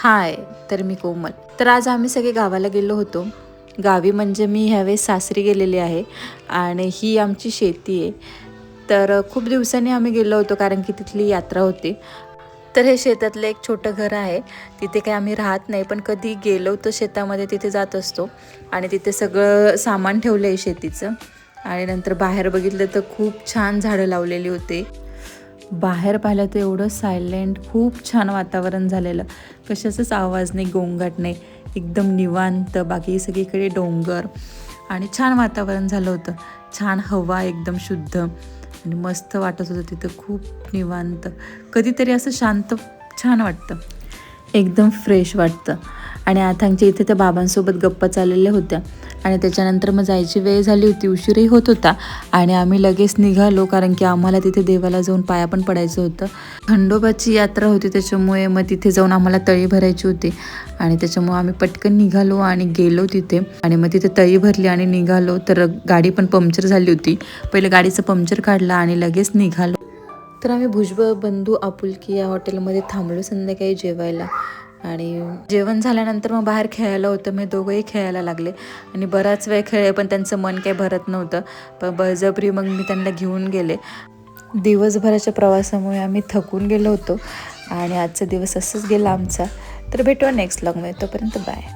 हाय, तर मी कोमल. तर आज आम्ही सगळे गावाला गेलो होतो. गावी म्हणजे मी ह्यावेळेस सासरी गेलेली आहे आणि ही आमची शेती आहे. तर खूप दिवसांनी आम्ही गेलो होतो कारण की तिथली यात्रा होती. तर हे शेतातलं एक छोटं घर आहे. तिथे काही आम्ही राहत नाही, पण कधी गेलो तर शेतामध्ये तिथे जात असतो आणि तिथे सगळं सामान ठेवलं आहे शेतीचं. आणि नंतर बाहेर बघितलं तर खूप छान झाडं लावलेली होती. बाहेर पाहिलं तर एवढं सायलेंट, खूप छान वातावरण झालेलं. कशाचाच आवाज नाही, गोंगाट नाही, एकदम निवांत. बाकी सगळीकडे डोंगर आणि छान वातावरण झालं होतं. छान हवा, एकदम शुद्ध आणि मस्त वाटत होतं तिथं, खूप निवांत. कधीतरी असं शांत छान वाटतं, एकदम फ्रेश वाटतं. आणि आता आमच्या इथे त्या बाबांसोबत गप्पा चाललेल्या होत्या आणि त्याच्यानंतर मग जायची वेळ झाली होती, उशीरही होत होता आणि आम्ही लगेच निघालो कारण की आम्हाला तिथे देवाला जाऊन पाया पण पडायचं होतं. खंडोबाची यात्रा होती त्याच्यामुळे मग तिथे जाऊन आम्हाला तळी भरायची होती आणि त्याच्यामुळे आम्ही पटकन निघालो आणि गेलो तिथे आणि मग तिथे तळी भरली आणि निघालो. तर गाडी पण पंक्चर झाली होती, पहिलं गाडीचं पंक्चर काढलं आणि लगेच निघालो. तर आम्ही भुजबळ बंधू आपुलकी या हॉटेलमध्ये थांबलो संध्याकाळी जेवायला आणि जेवण झाल्यानंतर मग बाहेर खेळायला होतं. मी दोघंही खेळायला लागले आणि बराच वेळ खेळले, पण त्यांचं मन काही भरत नव्हतं. पण बळजबरी मग मी त्यांना घेऊन गेले. दिवसभराच्या प्रवासामुळे आम्ही थकून गेलो होतो आणि आजचा दिवस असंच गेला आमचा. तर भेटूया नेक्स्ट व्लॉगमध्ये, तोपर्यंत बाय.